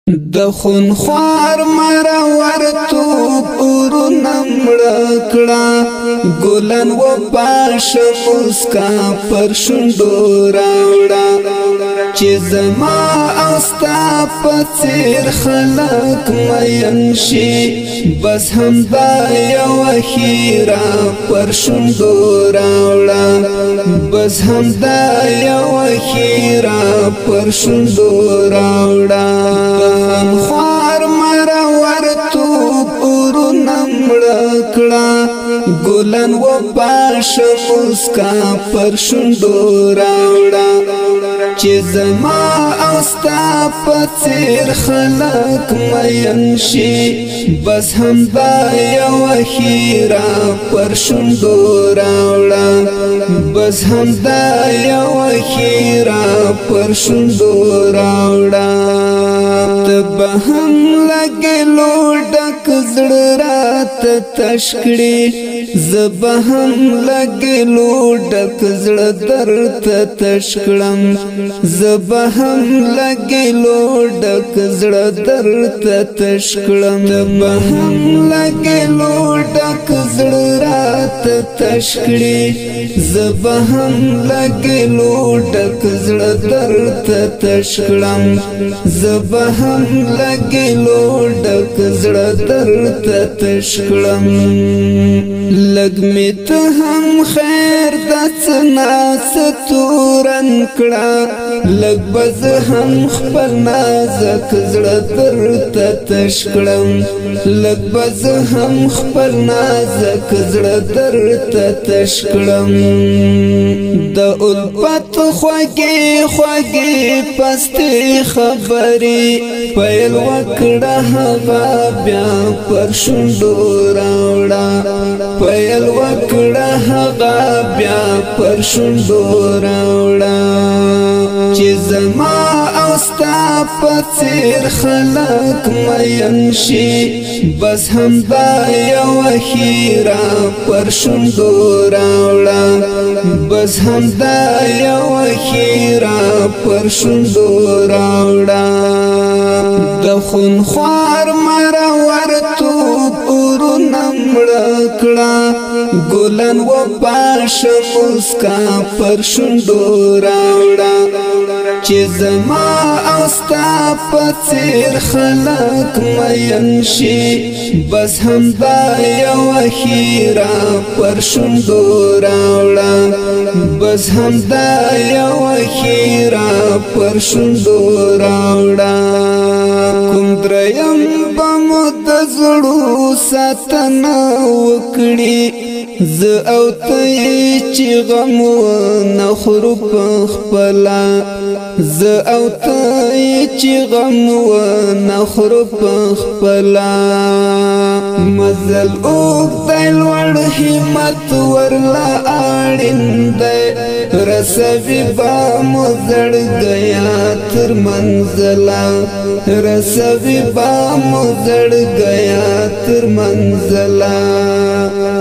د خونخوار مرور توپ اورونه مړه کړه ګلان و پاش مسکا پر شونډو راوړه چې زما او ستا په څېر خلک مین شي بس همدا یوه ښیرا پر شونډو راوړه بس همدا یوه ښیرا پر شونډو راوړه خوار مرور توپ اورونه مړه کړه ګلان و پاش مسکا پر شونډو راوړه چې زما او ستا په څېر خلک مین شي بس همدا یوه ښیرا پر شونډو راوړه بس همدا یوه ښیرا پر شونډو راوړه ته به هم لګېلو ډک زړه راته تش کړي زه به هم لګېلو ډک زړه درته تش کړم زه به هم لګېلو ډک زړه درته تش کړم ته به هم لګېلو ډک زړه راته تش کړي زه به هم لګېلو ډک زړه درته تش کړم زه به هم لګېلو ډک زړه درته تش کړم لږ مې ته هم خیر د څه ناڅه تورن کړه لږ به زه هم خپل نازک زړه درته تش کړم لږ به زه هم خپل نازک زړه درته تش کړم د الفت خوږې خوږې پستې خبرې پیل وکړه هغه بیا پر شونډو راوړه پیل وکړه هغه بیا پر شونډو راوړه چې زما او ستا په څېر خلک مین شي بس همدا یوه ښیرا پر شونډو راوړه بس همدا یوه ښیرا پر شونډو راوړه د خونخوار مرور توپ اورونه مړه کړه ګلان و پاش مسکا پر شونډو راوړه چې زما او ستا په څېر خلک مین شي بس همدا یوه ښیرا پر شونډو راوړه بس همدا یوه ښیرا پر شونډو راوړه کوم دریم به مو د زړو ساتنه وکړي زه او ته چې غم ونه خورو پخپله زه او ته چې غم ونه خورو پخپله مزل اوږدی لوړ همت ورله اړین دی رسوي به مو زړګیا تر منزله رسوي به مو زړګیا تر منزله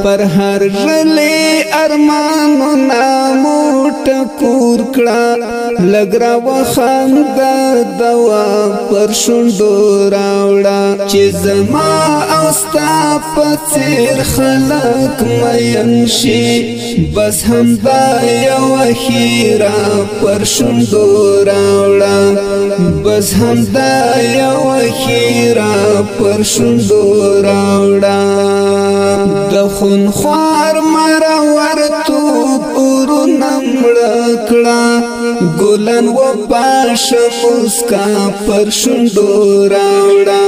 پر هر ژلې ارمانونه مو ټکور کړه لږ راوخانده دوا پر شونډو راوړه چې زما او ستا په څېر خلک مین شي بس همدا یوه ښیرا پر شونډو راوړه بس همدا یوه ښیرا پر شونډو راوړه د خونخوار مرور توپ اورونه مړه کړه ګلان و پاش مسکا پر شونډو راوړه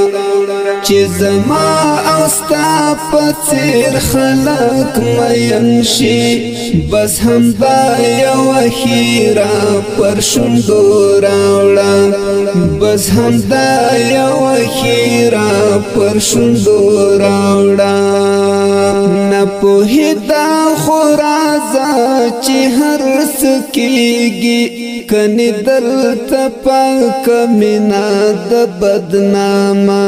چې زما او ستا په څېر خلک مین شي بس همدا یوه ښیرا پر شونډو راوړه بس همدا یوه ښیرا پر شونډو راوړه نه پوهېده خو راځه چې هر څه کېږي کني دلته پاکه مینه د بدنامه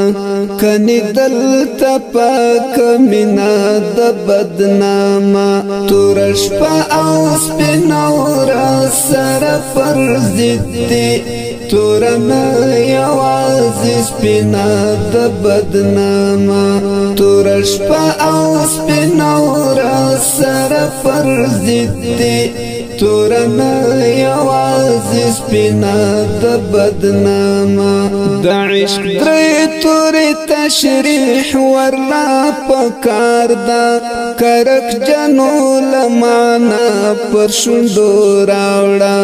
کني دلته پاکه مینه د بدنامه توره شپه او سپینه ورځ سره پر ضد دي تورنا یوازې سپینا د بدنامه تور شپه او سپینا ورځ سره پر ضد دي تورنا یوازې سپینا د بدنامه د عشق درې تورې تشریح ورلا پکار ده کرک جنو لمانا پر شونډو راوړه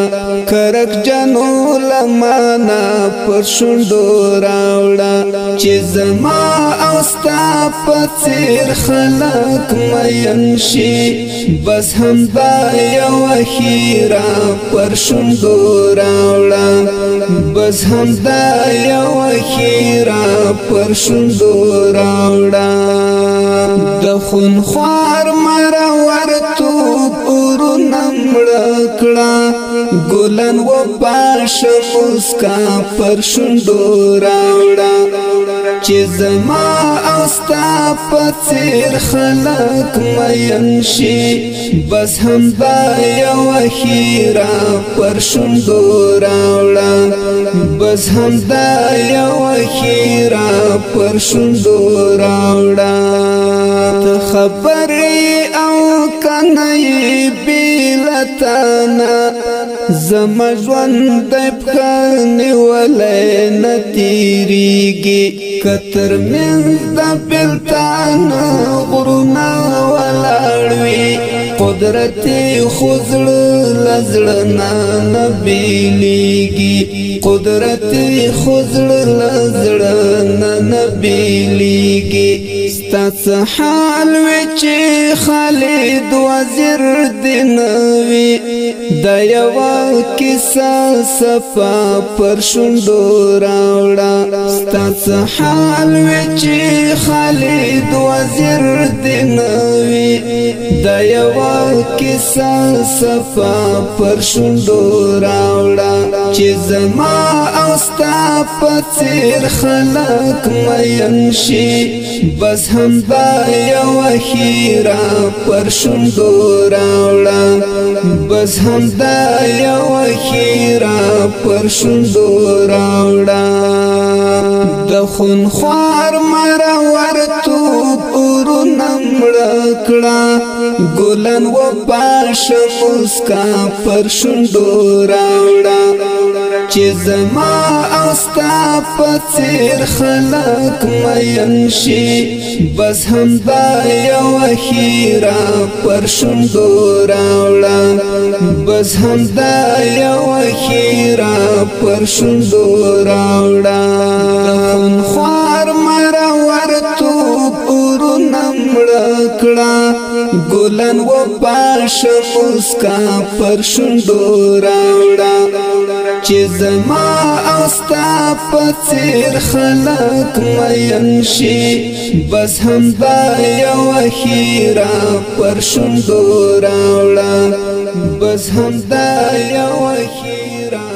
کرک جنو لمانا پر شونډو راوړه چې زما او ستا په څېر خلک مین شي بس همدا یوه ښیرا پر شونډو راوړه بس همدا یوه ښیرا پر شونډو راوړه د خونخوار مرورتوب اورونه مړه کړه ګلان وپاشه مسکا پر شونډو راوړه چې زما او ستا په څېر خلک مین شي بس همدا یوه ښیرا پر شونډو راوړه بس همدا یوه ښیرا پر شونډو راوړه ته خبر او کنه بیلتانا زما ژوند پښه نیولی نه تېرېږي که ترمنځ د بېلتانه غرونه ولاړ وي قدرت خو زړه له زړه نه بېلېږي قدرت خو زړه له زړه نه بېلېږي ستا څه حال وي چې خالد وزیر دې نه وي دا یوه کیسه صفا پر شونډو راوړه ستا څه حال وي چې خالد وزیر دې نه وي دا یوه کیسه صفا پر شونډو راوړه چې زما او ستا په څېر خلک مین شي بس همدا یوه ښیرا پر شونډو راوړه بس همدا یوه ښیرا پر شونډو راوړه د خونخوار مرورتوب اورونه مړه کړه ګلان وپاشه مسکا پر شونډو راوړه چې زما او ستا په څېر خلک مین شي بس همدا یوه ښیرا پر شونډو راوړه بس همدا یوه ښیرا پر شونډو راوړه د خونخوار مرورتوب اورونه مړه کړه ګلان وپاشه مسکا پر شونډو راوړه چې زما او ستا په څېر خلک مین شي بس همدا یوه ښیرا پر شونډو راوړه بس همدا یوه ښیرا